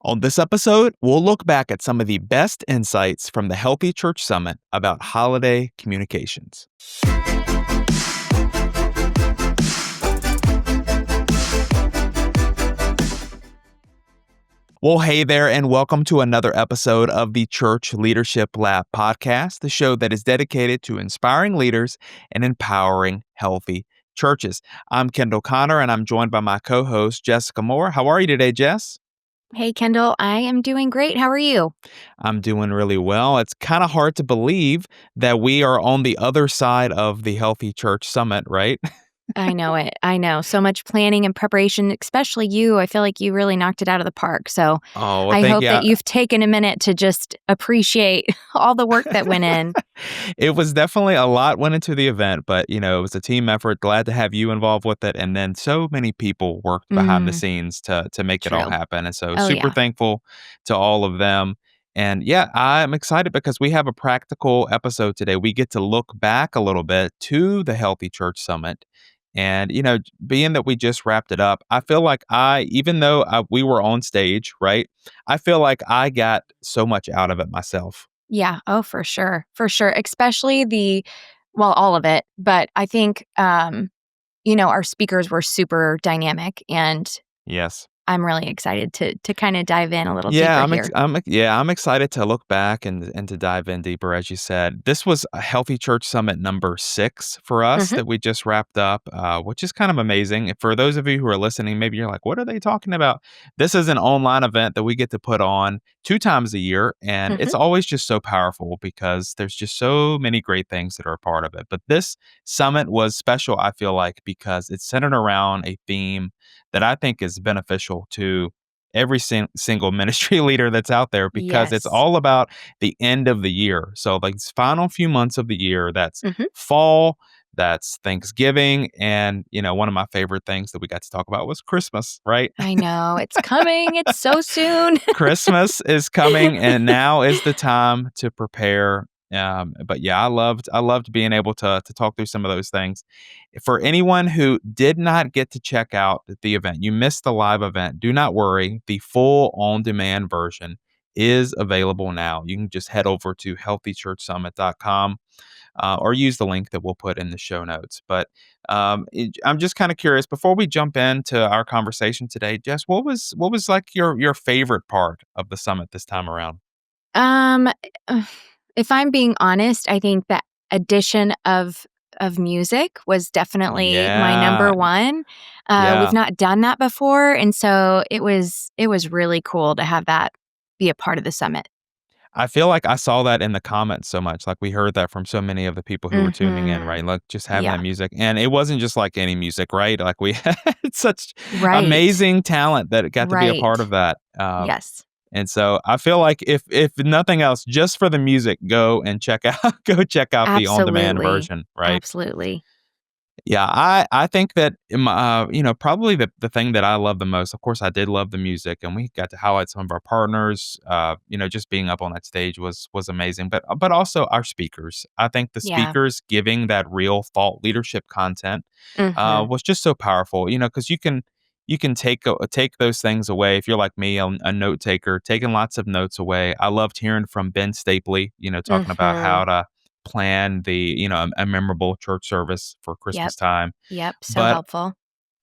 On this episode, we'll look back at some of the best insights from the Healthy Church Summit about holiday communications. Well, hey there, and welcome to another episode of the Church Leadership Lab podcast, the show that is dedicated to inspiring leaders and empowering healthy churches. I'm Kendall Connor, and I'm joined by my co-host, Jessica Moore. How are you today, Jess? Hey, Kendall, I am doing great. How are you? I'm doing really well. It's kind of hard to believe that we are on the other side of the Healthy Church Summit, right? I know it. I know. So much planning and preparation, especially you. I feel like you really knocked it out of the park. So Oh, well, I thank hope you. that you've taken a minute to just appreciate all the work that went in. It was definitely a lot went into the event, but it was a team effort. Glad to have you involved with it, and then so many people worked behind the Mm, scenes to make it all true. happen, and so Oh, super yeah. thankful to all of them. And yeah, I'm excited because we have a practical episode today. We get to look back a little bit to the Healthy Church Summit. And, being that we just wrapped it up, I feel like even though we were on stage, right? I feel like I got so much out of it myself. Yeah. Oh, for sure. For sure. Especially well, all of it. But I think, our speakers were super dynamic, and Yes. I'm really excited to kind of dive in a little Yeah, deeper here. I'm excited to look back and to dive in deeper. As you said, this was a Healthy Church Summit number 6 for us Hmm. that we just wrapped up, which is kind of amazing. For those of you who are listening, maybe you're like, "What are they talking about?" This is an online event that we get to put on 2 times a year, and Hmm. it's always just so powerful because there's just so many great things that are a part of it. But this summit was special, I feel like, because it's centered around a theme that I think is beneficial to every single ministry leader that's out there because it's Yes. all about the end of the year. So like this final few months of the year, that's Hmm. fall, that's Thanksgiving, and one of my favorite things that we got to talk about was Christmas, right? I know. It's coming. It's so soon. Christmas is coming, and now is the time to prepare. But yeah, I loved being able to talk through some of those things. For anyone who did not get to check out the event, you missed the live event. Do not worry; the full on-demand version is available now. You can just head over to healthychurchsummit.com or use the link that we'll put in the show notes. But I'm just kind of curious before we jump into our conversation today, Jess, what was like your favorite part of the summit this time around? Um, uh, if I'm being honest, I think the addition of music was definitely my Yeah, number one. We've yeah. not done that before, and so it was really cool to have that be a part of the summit. I feel like I saw that in the comments so much. Like we heard that from so many of the people who were tuning in, right? Mhm. Like just having that Yeah. music. And it wasn't just like any music, right? Like we had such Right. amazing talent that got to be a part of Right. that. Yes. And so I feel like if nothing else, just for the music, go and check out go check out the on-demand Absolutely. version, right? Absolutely. Yeah, I think that probably the thing that I love the most. Of course, I did love the music, and we got to highlight some of our partners. Just being up on that stage was amazing, but also our speakers. I think the Yeah. speakers giving that real thought leadership content Mhm. was just so powerful. Because you can take those things away if you're like me, a note taker, taking lots of notes away. I loved hearing from Ben Stapley, talking about how Mhm. to plan a memorable church service for Yep. Christmas time, Yep. So but helpful.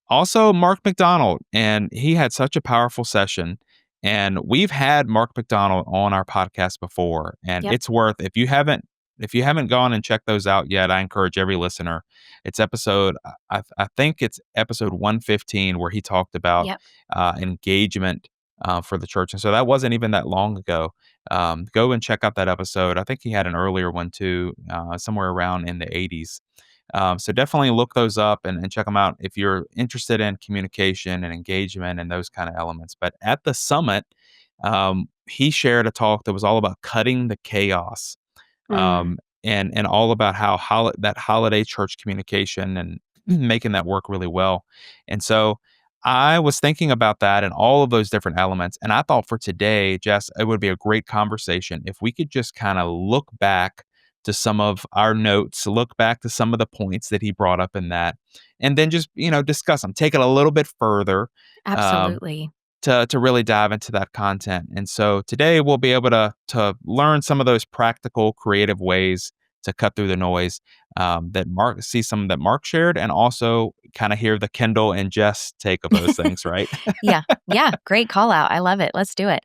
also Mark McDonald, and he had such a powerful session. And we've had Mark McDonald on our podcast before, and Yep. it's worth if you haven't gone and checked those out yet, I encourage every listener. It's episode I think it's episode 115 where he talked about Yep. engagement for the church, and so that wasn't even that long ago. Go and check out that episode. I think he had an earlier one too, somewhere around in the 80s. So definitely look those up and check them out if you're interested in communication and engagement and those kind of elements. But at the summit, he shared a talk that was all about cutting the chaos, Mm. and all about how that holiday church communication and making that work really well. And so I was thinking about that and all of those different elements. And I thought for today, Jess, it would be a great conversation if we could just kind of look back to some of our notes, look back to some of the points that he brought up in that, and then just, discuss them, take it a little bit further. Um, Absolutely. to really dive into that content. And so today we'll be able to learn some of those practical, creative ways to cut through the noise that Mark shared, and also kind of hear the Kendall and Jess take of those things, right? Yeah. Yeah. Great call out. I love it. Let's do it.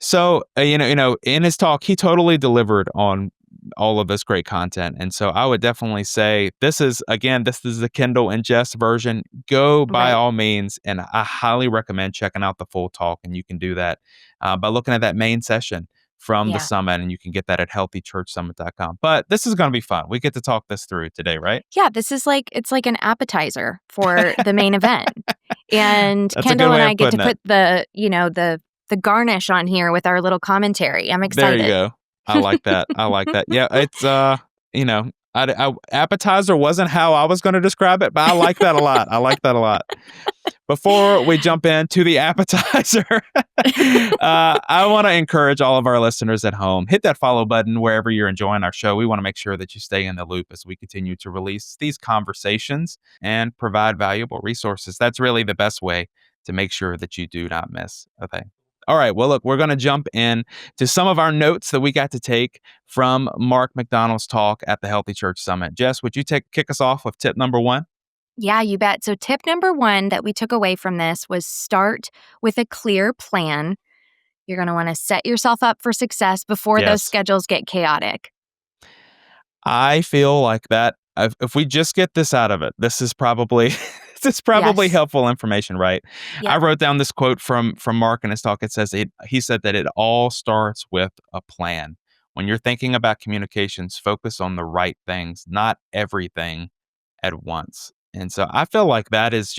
So, in his talk, he totally delivered on all of this great content. And so I would definitely say this is the Kindle and Jess version. Go by Right. all means. And I highly recommend checking out the full talk. And you can do that by looking at that main session from the Yeah. summit. And you can get that at healthychurchsummit.com. But this is going to be fun. We get to talk this through today, right? Yeah. This is like, it's like an appetizer for the main event. And That's a good Kendall and way I of get to putting it. put the garnish on here with our little commentary. I'm There you excited. go. I like that. I like that. Yeah, it's appetizer wasn't how I was going to describe it, but I like that a lot. I like that a lot. Before we jump into the appetizer, I want to encourage all of our listeners at home, hit that follow button wherever you're enjoying our show. We want to make sure that you stay in the loop as we continue to release these conversations and provide valuable resources. That's really the best way to make sure that you do not miss a thing. All right. Well, look, we're going to jump in to some of our notes that we got to take from Mark McDonald's talk at the Healthy Church Summit. Jess, would you kick us off with tip number one? Yeah, you bet. So, tip number one that we took away from this was start with a clear plan. You're going to want to set yourself up for success before those Yes. schedules get chaotic. I feel like that if we just get this out of it, this is probably this is probably Yes. helpful information, right? I Yep. wrote down this quote from Mark in his talk. It says he said that it all starts with a plan. When you're thinking about communications, focus on the right things, not everything at once. And so I feel like that is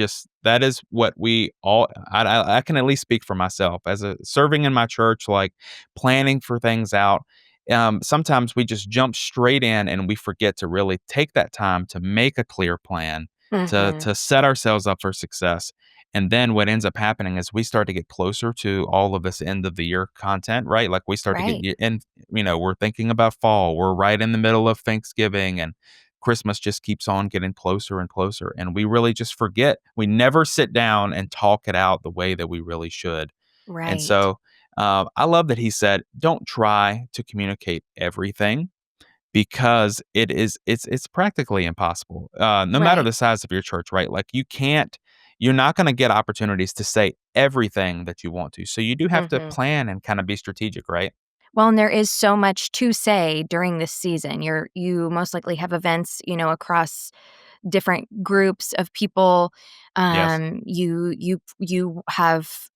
what we all I can at least speak for myself as a serving in my church, like planning for things out. Sometimes we just jump straight in and we forget to really take that time to make a clear plan, Hmm. to set ourselves up for success. And then what ends up happening is we start to get closer to all of this end of the year content, right? Like we start to get Right. in, we're thinking about fall. We're right in the middle of Thanksgiving, and Christmas just keeps on getting closer and closer. And we really just forget. We never sit down and talk it out the way that we really should. And Right. so I love that he said, don't try to communicate everything because it's practically impossible. No matter Right. the size of your church, right? Like you're not going to get opportunities to say everything that you want to. So you do have to Hmm. plan and kind of be strategic, right? Well, and there is so much to say during this season. You most likely have events, across different groups of people. Yes. You have,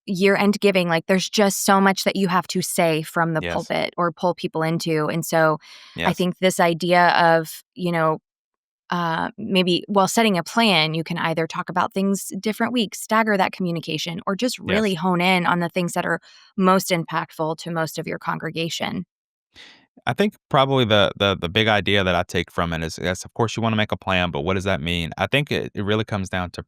year-end giving. Like there's just so much that you have to say from the Yes. pulpit or pull people into. And so I Yes. think this idea of, maybe while setting a plan, you can either talk about things different weeks, stagger that communication, or just really Yes. hone in on the things that are most impactful to most of your congregation. I think probably the big idea that I take from it is, yes, of course you want to make a plan, but what does that mean? I think it really comes down to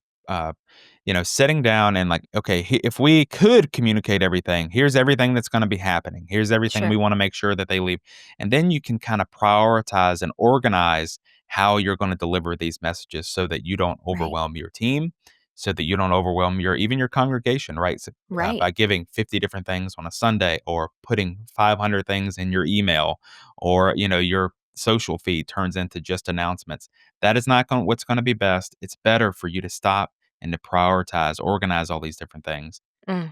sitting down and like, okay, if we could communicate everything, here's everything that's going to be happening. Here's everything we Sure. want to make sure that they leave. And then you can kind of prioritize and organize how you're going to deliver these messages so that you don't Right. overwhelm your team, so that you don't overwhelm even your congregation, right? So, Right. by giving 50 different things on a Sunday, or putting 500 things in your email, or your social feed turns into just announcements. That is not what's going to be best. It's better for you to stop and to prioritize, organize all these different things. Hmm.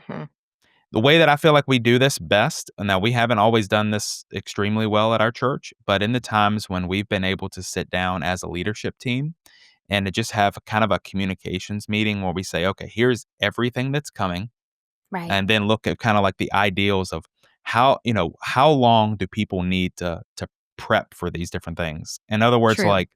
The way that I feel like we do this best, now we haven't always done this extremely well at our church, but in the times when we've been able to sit down as a leadership team and to just have kind of a communications meeting where we say, okay, here's everything that's coming, Right. and then look at kind of like the ideals of how long do people need to prep for these different things. In other words, True. like,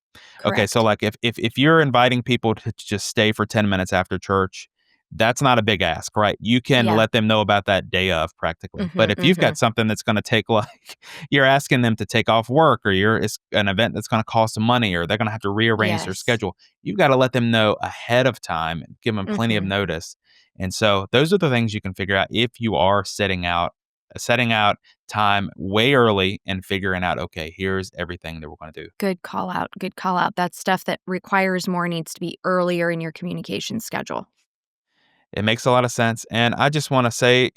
okay, so Correct. like if you're inviting people to just stay for 10 minutes after church, that's not a big ask, right? You can Yeah. let them know about that day of practically. But Hmm. if you've Hmm. got something that's going to take like you're asking them to take off work, or it's an event that's going to cost some money, or they're going to have to rearrange their Yes. schedule, you've got to let them know ahead of time and give them plenty of Hmm. notice. And so those are the things you can figure out if you are setting out time way early and figuring out, okay, here's everything that we're going to do. Good call out. Good call out. That stuff that requires more needs to be earlier in your communication schedule. It makes a lot of sense, and I just wanna say,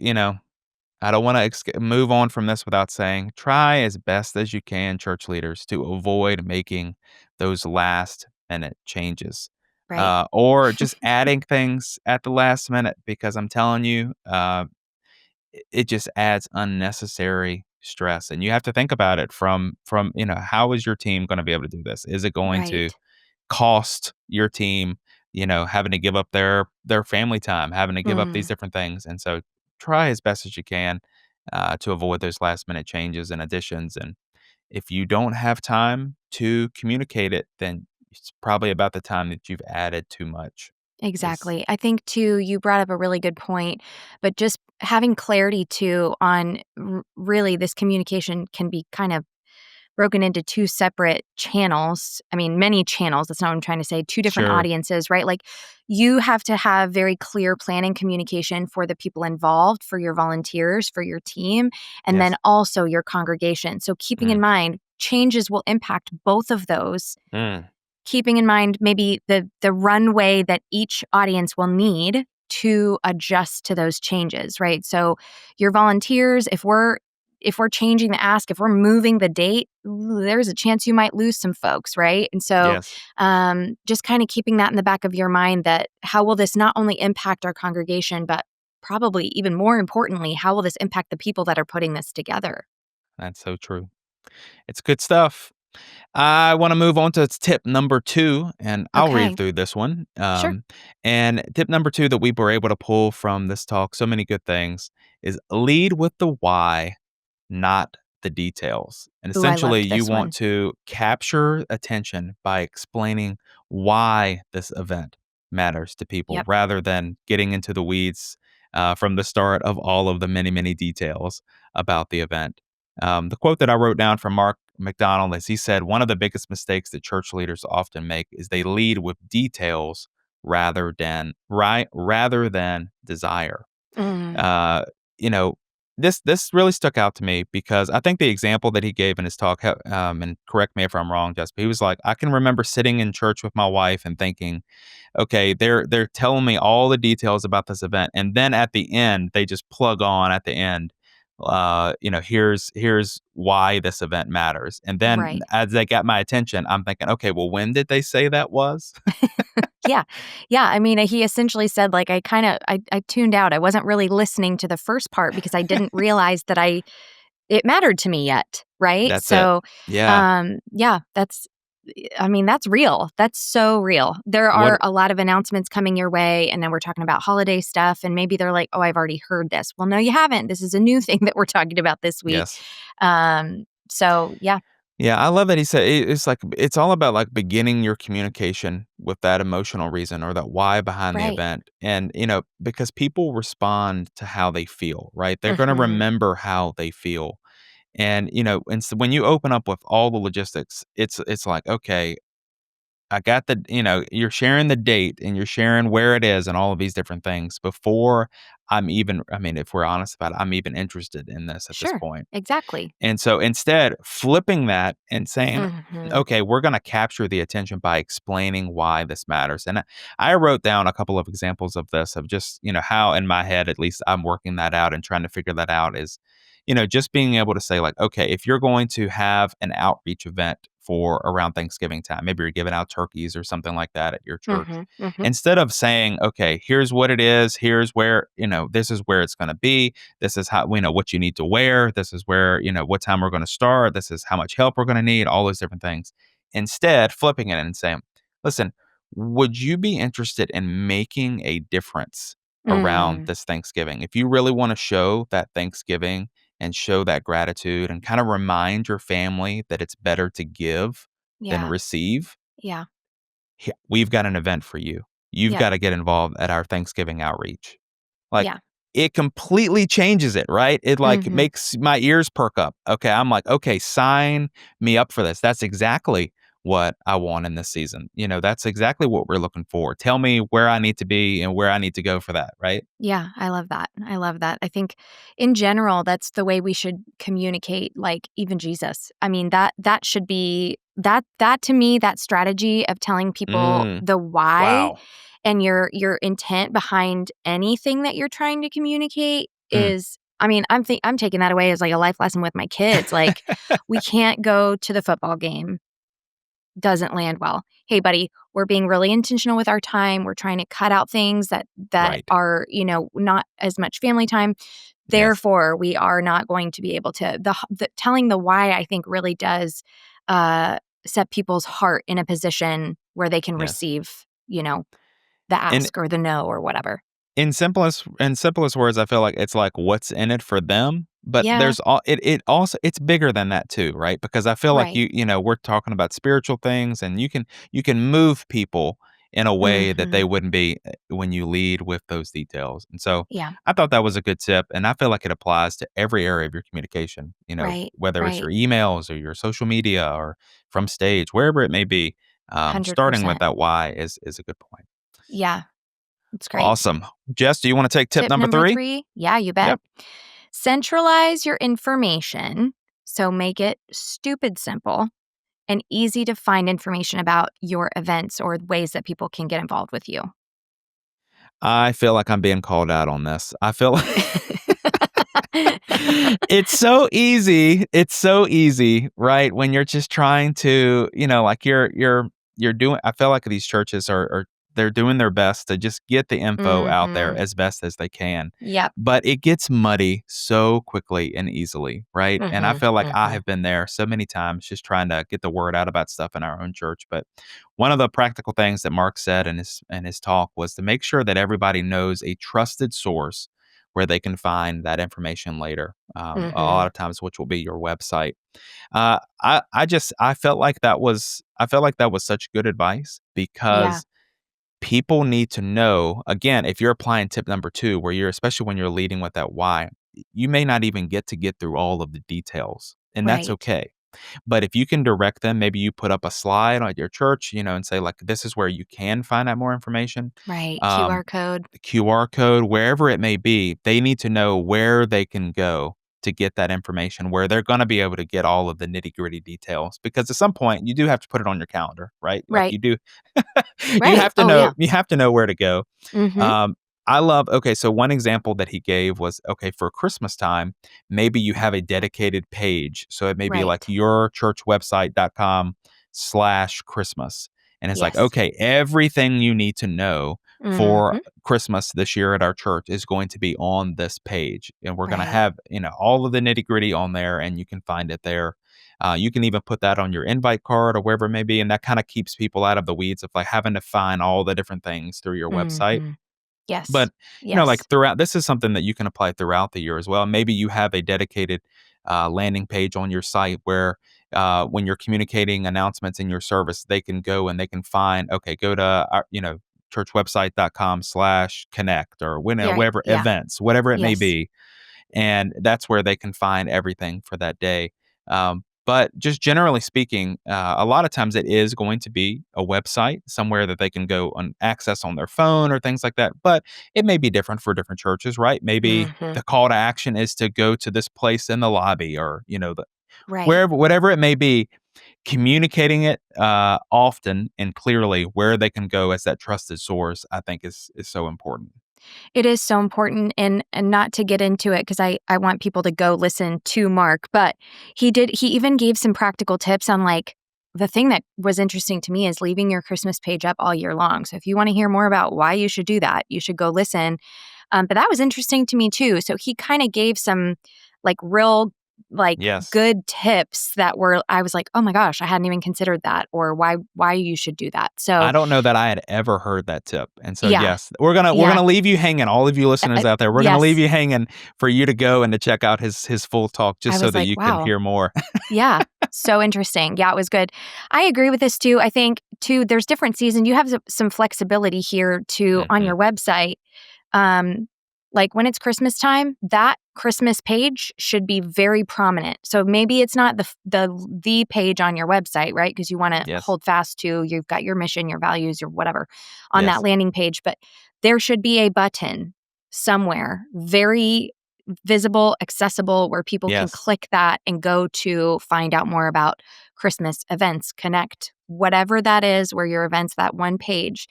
I don't wanna move on from this without saying, try as best as you can, church leaders, to avoid making those last-minute changes, Right. or just adding things at the last minute because I'm telling you, it just adds unnecessary stress, and you have to think about it from, how is your team gonna be able to do this? Is it going to Right. cost your team, having to give up their family time, having to give up these Mm, different things, and so try as best as you can, to avoid those last minute changes and additions, and if you don't have time to communicate it, then it's probably about the time that you've added too much is exactly. I think too, you brought up a really good point, but just having clarity too on really this communication can be kind of broken into 2 separate channels. I mean, many channels, that's not what I'm trying to say, 2 different Sure. audiences, right? Like, you have to have very clear plan and communication for the people involved, for your volunteers, for your team, and then Yes. also your congregation. So keeping in Mm. mind, changes will impact both of those, Mm. keeping in mind maybe the runway that each audience will need to adjust to those changes, right? So your volunteers, if we're changing the ask, if we're moving the date, there's a chance you might lose some folks, right? And so Yes. just kind of keeping that in the back of your mind, that how will this not only impact our congregation, but probably even more importantly, how will this impact the people that are putting this together? That's so true. It's good stuff. I wanna move on to tip number 2, and I'll read Okay, through this one. sure. And tip number 2 that we were able to pull from this talk, so many good things, is lead with the why, not the details. And Ooh, I essentially, loved you this want one. to capture attention by explaining why this event matters to people Yep. rather than getting into the weeds from the start of all of the many, many details about the event. The quote that I wrote down from Mark McDonald is he said, one of the biggest mistakes that church leaders often make is they lead with details rather than desire. Mm, Uh, you know, this really stuck out to me because I think the example that he gave in his talk, and correct me if I'm wrong, Jess, but he was like, I can remember sitting in church with my wife and thinking, okay, they're telling me all the details about this event, and then at the end, they just plug on at the end. Here's why this event matters, and then right. as they got my attention, I'm thinking, okay, well, when did they say that was? Yeah. Yeah, I mean, he essentially said, like, I tuned out. I wasn't really listening to the first part because I didn't realize that I it mattered to me yet, right? That's it. So, Yeah. yeah, I mean, that's real. That's so real. There are What? a lot of announcements coming your way, and then we're talking about holiday stuff, and maybe they're like, "Oh, I've already heard this." Well, no, you haven't. This is a new thing that we're talking about this week. Yes. So yeah, Yeah, I love that he said it's like it's all about like beginning your communication with that emotional reason or that why behind the right. event. And, because people respond to how they feel, right? They're going to Mhm. remember how they feel. And so when you open up with all the logistics, it's like, okay, I got you're sharing the date and you're sharing where it is and all of these different things before I mean, if we're honest about it, I'm even interested in this at this Sure. point. Exactly. And so instead, flipping that and saying, Mhm. okay, we're going to capture the attention by explaining why this matters. And I wrote down a couple of examples of this, of just, how in my head, at least I'm working that out and trying to figure that out is, just being able to say, like, okay, if you're going to have an outreach event for around Thanksgiving time, maybe you're giving out turkeys or something like that at your church, Mhm. Mhm. instead of saying, okay, here's what it is, here's where, this is where it's going to be, this is how what you need to wear, this is where what time we're going to start, this is how much help we're going to need, all those different things, instead flipping it and saying, listen, would you be interested in making a difference around Mm. this Thanksgiving? If you really want to show that Thanksgiving and show that gratitude and kind of remind your family that it's better to give than Yeah. receive, Yeah. we've got an event for you. You've Yep. got to get involved at our Thanksgiving outreach. Like, Yeah. it completely changes it, right? It, like, Mhm. makes my ears perk up. Okay, I'm like, "Okay, sign me up for this. That's exactly what I want in this season." That's exactly what we're looking for. Tell me where I need to be and where I need to go for that, right? Yeah, I love that. I love that. I think in general that's the way we should communicate, like even Jesus. I mean, that should be that to me, that strategy of telling people Mm, the why wow. and your intent behind anything that you're trying to communicate Mm. is, I mean, I'm taking that away as like a life lesson with my kids. Like, we can't go to the football game. Doesn't land well. Hey, buddy, we're being really intentional with our time. We're trying to cut out things that Right. are, not as much family time. Yes. Therefore, we are not going to be able to the telling the why, I think, really does uh set people's heart in a position where they can Yes. receive, the And ask or the no or whatever. in simplest words, I feel like it's like what's in it for them, but Yeah, there's all it also it's bigger than that too, right? Because I feel like right. we're talking about spiritual things and you can move people in a way that they Mhm. wouldn't be when you lead with those details. And so Yeah, I thought that was a good tip and I feel like it applies to every area of your communication, right, whether it's your right. emails or your social media or from stage, wherever it may be. Starting with 100%. that why is a good point. Yeah, it's great. Awesome. Jess, do you want to take tip Tip number number 3? 3, yeah, you bet. Yep. Centralize your information, so make it stupid simple and easy to find information about your events or ways that people can get involved with you. I feel like I'm being called out on this. I feel it's so easy. It's so easy, right? When you're just trying to, like you're doing I feel like these churches are they're doing their best to just get the info out there Mhm. as best as they can. Yep. But it gets muddy so quickly and easily, right? And I Mhm, feel like I mhm. have been there so many times just trying to get the word out about stuff in our own church. But one of the practical things that Mark said in his talk was to make sure that everybody knows a trusted source where they can find that information later. A lot Mhm. of times, which will be your website. I felt like that was such good advice Yeah, because people need to know. Again, if you're applying tip number 2, where you're especially when you're leading with that why, you may not even get through all of the details, and that's right, okay. But if you can direct them, maybe you put up a slide at your church, and say like, "This is where you can find out more information." right. QR Um, code. the QR code, wherever it may be, they need to know where they can go to get that information, where they're gonna be able to get all of the nitty-gritty details, because at some point, you do have to put it on your calendar, right? Like, Right, you do you right. have to Oh, know yeah. you have to know where to go. Mhm. Um, I love okay, so one example that he gave was, okay, for Christmas time, maybe you have a dedicated page. So it may be like Right. yourchurchwebsite.com/Christmas. And it's like, Yes. okay, everything you need to know for Mhm. Christmas this year at our church is going to be on this page. And we're going to Right. have, all of the nitty gritty on there and you can find it there. You can even put that on your invite card or wherever it may be. And that kind of keeps people out of the weeds of like having to find all the different things through your website. Mhm. Yes. But, like Yes. throughout this is something that you can apply throughout the year as well. Maybe you have a dedicated landing page on your site where when you're communicating announcements in your service, they can go and they can find, okay, go to our, churchwebsite.com/connect or Yeah, whatever yeah. events, whatever it may Yes. be, and that's where they can find everything for that day. But just generally speaking, a lot of times it is going to be a website somewhere that they can go and access on their phone or things like that. But it may be different for different churches, right? Maybe Mhm. the call to action is to go to this place in the lobby or, Right. wherever, whatever it may be, communicating it often and clearly where they can go as that trusted source, I think is so important. It is so important, and not to get into it because I want people to go listen to Mark, but he even gave some practical tips on, like, the thing that was interesting to me is leaving your Christmas page up all year long. So if you wanna hear more about why you should do that, you should go listen. But that was interesting to me too. So he kinda gave some, like, real, like, Yes. good tips that were, I was like, "Oh my gosh, I hadn't even considered that," or why you should do that. So I don't know that I had ever heard that tip, and so, yeah, yes, we're gonna yeah, leave you hanging, all of you listeners out there, we're gonna leave yes. you hanging for you to go and to check out his full talk I just so was that like, you can "Wow." hear more. Yeah, so interesting. Yeah, it was good. I agree with this too. I think too, there's different seasons. You have some flexibility here too on Mhm. your website. Um, like when it's Christmas time, that Christmas page should be very prominent. So maybe it's not the page on your website, right? Because you want to Yes. hold fast to, you've got your mission, your values, your whatever on that Yes. landing page, but there should be a button somewhere, very visible, accessible, where people can Yes. click that and go to find out more about Christmas events, connect, whatever that is, where your events, that one page.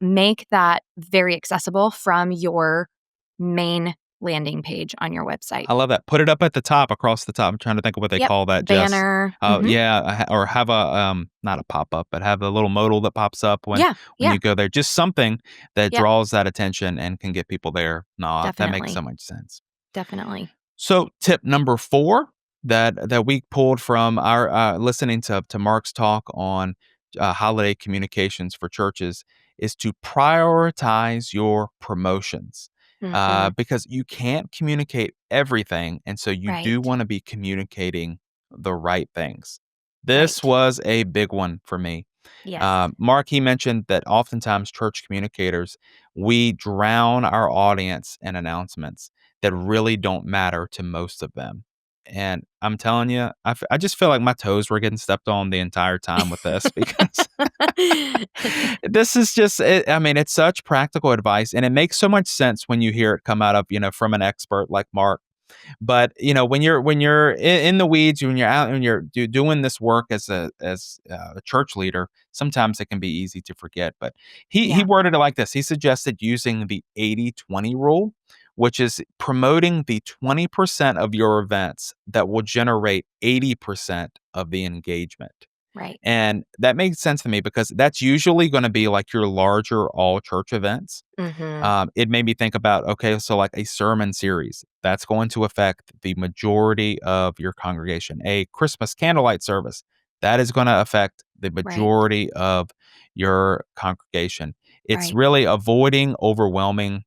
make that very accessible from your main landing page on your website. I love that. Put it up at the top, across the top. I'm trying to think of what they Yep. call that, Jess. Banner. Mhm. Yeah, or have a, not a pop-up, but have a little modal that pops up Yeah. when Yeah. you go there. Just something that Yep. draws that attention and can get people there. No, that makes so Definitely. much sense. Definitely. So, tip number 4 that we pulled from our, listening to Mark's talk on, holiday communications for churches is to prioritize your promotions, Mhm. because you can't communicate everything, and so you do Right. wanna be communicating the right things. This Right. was a big one for me. Yes. Mark, he mentioned that oftentimes church communicators, we drown our audience in announcements that really don't matter to most of them. And I'm telling you, I just feel like my toes were getting stepped on the entire time with this because this is just, I mean, it's such practical advice and it makes so much sense when you hear it come out of, from an expert like Mark. But, when you're in the weeds, when you're out and you're doing this work as a church leader, sometimes it can be easy to forget. But he Yeah. worded it like this. He suggested using the 80-20 rule, which is promoting the 20% of your events that will generate 80% of the engagement. Right. And that makes sense to me because that's usually gonna be like your larger all church events. Mhm. It made me think about, okay, so like a sermon series that's going to affect the majority of your congregation. A Christmas candlelight service that is going to affect the Right. majority of your congregation. It's Right. really avoiding overwhelming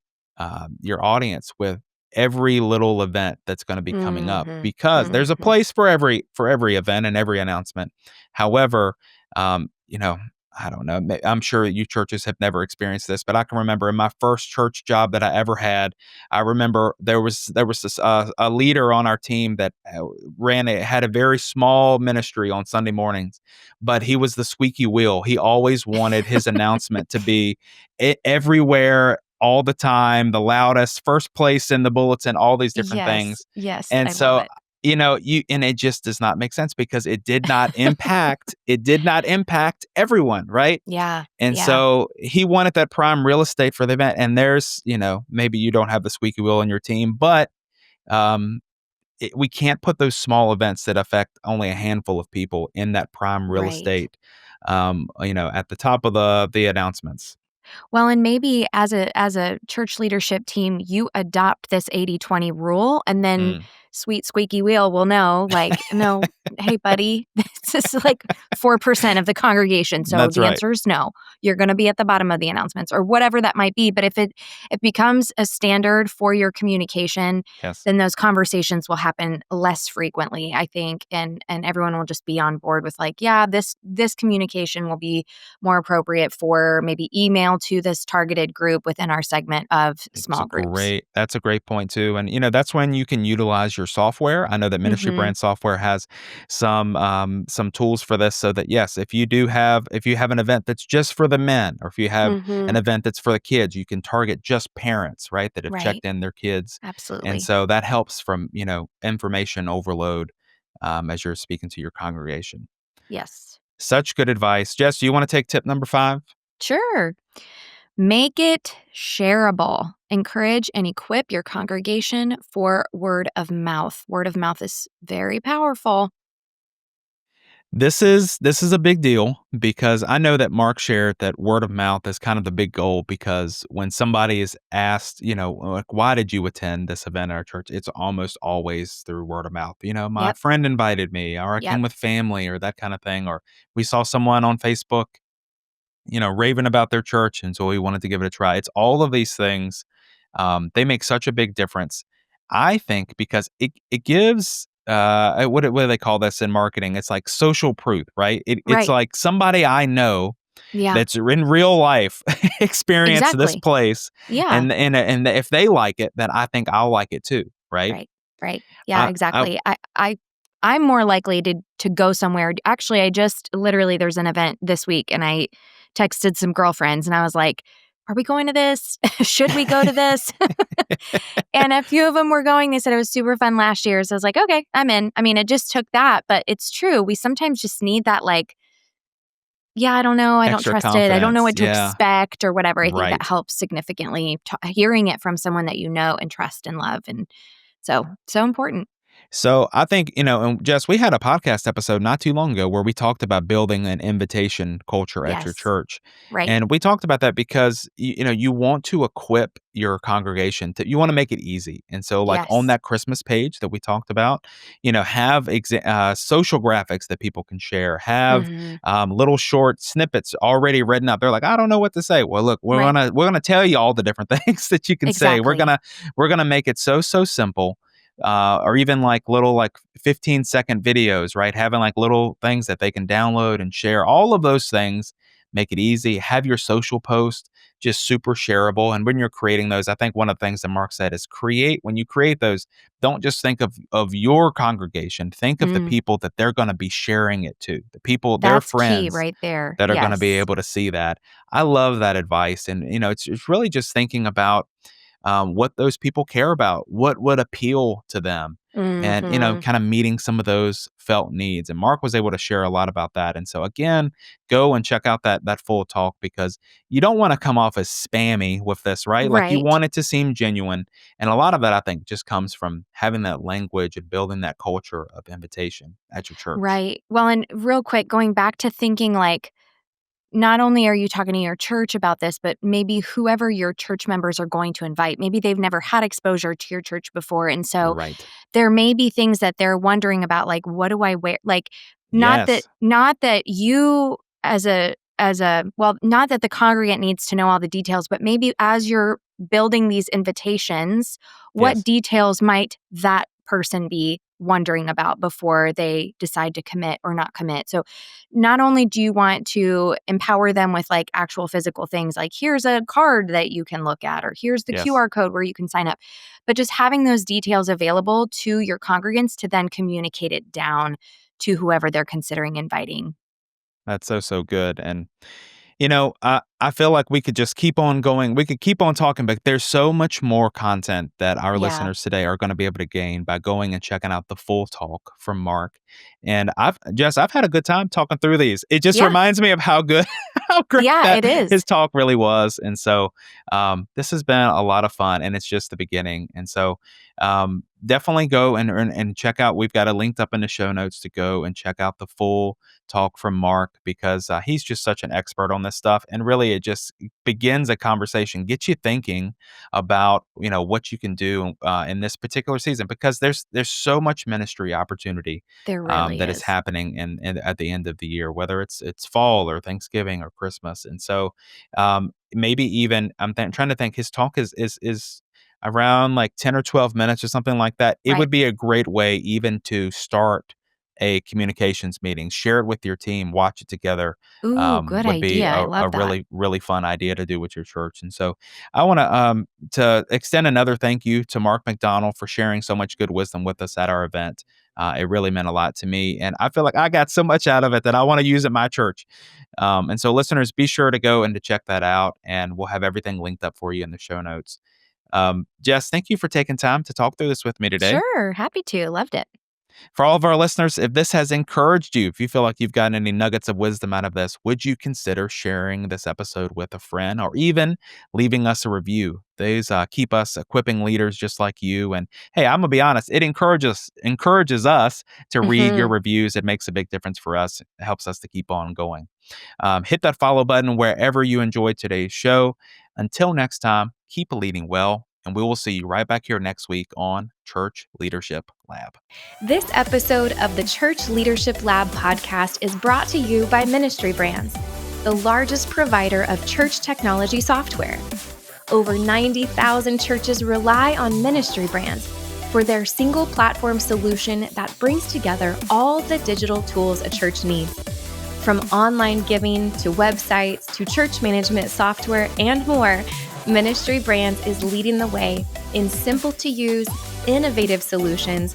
your audience with every little event that's going to be coming up Mhm. because there's a Mhm. place for every event and every announcement. However, um, you know, I don't know. I'm sure you churches have never experienced this, but I can remember in my first church job that I ever had, I remember there was this a leader on our team that had a very small ministry on Sunday mornings, but he was the squeaky wheel. He always wanted his announcement to be everywhere all the time, the loudest, first place in the bulletin, all these different Yes. things. Yes. And I love so it. it just does not make sense because it did not impact everyone, right? Yeah. And Yeah. so he wanted that prime real estate for the event. And maybe you don't have the squeaky wheel in your team, but um, we can't put those small events that affect only a handful of people in that prime real Right. estate, at the top of the announcements. Well, and maybe as a church leadership team, you adopt this 80-20 rule and then Mm, sweet squeaky wheel will know like, "No, hey buddy, this is like 4% of the congregation, so that's the right. answer is no. You're gonna be at the bottom of the announcements," or whatever that might be, but if it becomes a standard for your communication, Yes. then those conversations will happen less frequently, I think, and everyone will just be on board with like, "Yeah, this communication will be more appropriate for maybe email to this targeted group within our segment of small groups." That's a great point too. And that's when you can utilize your software. I know that Ministry Mhm. Brand software has some tools for this so that yes, if you have an event that's just for the men or if you have an Mhm. event that's for the kids, you can target just parents, right, that have Right. checked in their kids. And Absolutely. so that helps from, information overload as you're speaking to your congregation. Yes. Such good advice. Jess, do you want to take tip number 5? Sure. Make it shareable. Encourage and equip your congregation for word of mouth. Word of mouth is very powerful. This is a big deal because I know that Mark shared that word of mouth is kind of the big goal because when somebody is asked, like, why did you attend this event at our church? It's almost always through word of mouth. My Yep. friend invited me, or I came Yep. with family, or that kind of thing, or we saw someone on Facebook, raving about their church, and so we wanted to give it a try. It's all of these things. They make such a big difference. I think because it gives what do they call this in marketing? It's like social proof, right? It's Right. like somebody I know Yeah. that's in real life experienced this Exactly. place, Yeah. and if they like it, then I think I'll like it too, right? Right. Right. Yeah, I exactly. I'm more likely to go somewhere. Actually, I just literally there's an event this week and I texted some girlfriends and I was like, "Are we going to this? Should we go to this?" And a few of them were going. They said it was super fun last year. So I was like, "Okay, I'm in." I mean, it just took that, but it's true. We sometimes just need that like yeah, I don't know, I don't extra trust it, I don't know confidence. what to Yeah, expect or whatever. I think that right. helps significantly, hearing it from someone that you know and trust and love, and so important. So I think, and Jess, we had a podcast episode not too long ago where we talked about building an invitation culture at your Yes. church. Right. And we talked about that because you want to equip your congregation you want to make it easy. And so like on Yes. that Christmas page that we talked about, have social graphics that people can share, have Mhm. little short snippets already written up. They're like, I don't know what to say. Well, look, we're Right. gonna we're gonna tell you all the different things that you can say. We're Exactly. gonna we're gonna make it so simple, or even like little like 15-second videos, right? Having like little things that they can download and share. All of those things make it easy. Have your social post just super shareable. And when you're creating those, I think one of the things that Mark said is when you create those, don't just think of your congregation. Think of the Mm. people that they're going to be sharing it to, the people, their That's key friends right there. that are going to be Yes. able to see that. I love that advice. And, it's really just thinking about what those people care about, what would appeal to them, and Mhm. kind of meeting some of those felt needs. And Mark was able to share a lot about that. And so again, go and check out that full talk because you don't want to come off as spammy with this, right? Like you Right. want it to seem genuine, and a lot of that I think just comes from having that language and building that culture of invitation at your church. Right. Well, and real quick, going back to thinking like, not only are you talking to your church about this, but maybe whoever your church members are going to invite, maybe they've never had exposure to your church before. And so Right. there may be things that they're wondering about, like, what do I wear? Like, Yes. not that you not that the congregant needs to know all the details, but maybe as you're building these invitations, what Yes. details might that person be wondering about before they decide to commit or not commit? So not only do you want to empower them with like actual physical things, like here's a card that you can look at, or here's the Yes. QR code where you can sign up, but just having those details available to your congregants to then communicate it down to whoever they're considering inviting. That's so good. And I feel like we could just keep on going. We could keep on talking, but there's so much more content that our Yeah. listeners today are going to be able to gain by going and checking out the full talk from Mark. And I've had a good time talking through these. It just Yeah. reminds me of how good, how great Yeah, that it is. his talk really was. And so, this has been a lot of fun, and it's just the beginning. And so, definitely go and check out. We've got it linked up in the show notes to go and check out the full talk from Mark because he's just such an expert on this stuff. And really, it just begins a conversation, gets you thinking about what you can do in this particular season because there's so much ministry opportunity There really that is is. happening at the end of the year, whether it's fall or Thanksgiving or Christmas. And so maybe even trying to think. His talk is around like 10 or 12 minutes or something like that. It Right. would be a great way even to start a communications meeting, share it with your team, watch it together, Ooh, good would be idea. I a love that. really, really fun idea to do with your church. And so I want to extend another thank you to Mark McDonald for sharing so much good wisdom with us at our event. It really meant a lot to me. And I feel like I got so much out of it that I want to use at my church. And so listeners, be sure to go and to check that out. And we'll have everything linked up for you in the show notes. Jess, thank you for taking time to talk through this with me today. Sure. Happy to. Loved it. For all of our listeners, if this has encouraged you, if you feel like you've gotten any nuggets of wisdom out of this, would you consider sharing this episode with a friend or even leaving us a review? These keep us equipping leaders just like you. And hey, I'm gonna be honest, it encourages us to read your Hmm. reviews. It makes a big difference for us. It helps us to keep on going. Hit that follow button wherever you enjoyed today's show. Until next time, keep leading well, and we will see you right back here next week on Church Leadership Lab. This episode of the Church Leadership Lab podcast is brought to you by Ministry Brands, the largest provider of church technology software. Over 90,000 churches rely on Ministry Brands for their single platform solution that brings together all the digital tools a church needs. From online giving to websites to church management software and more, Ministry Brands is leading the way in simple to use, innovative solutions,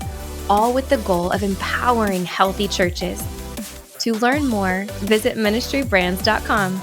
all with the goal of empowering healthy churches. To learn more, visit ministrybrands.com.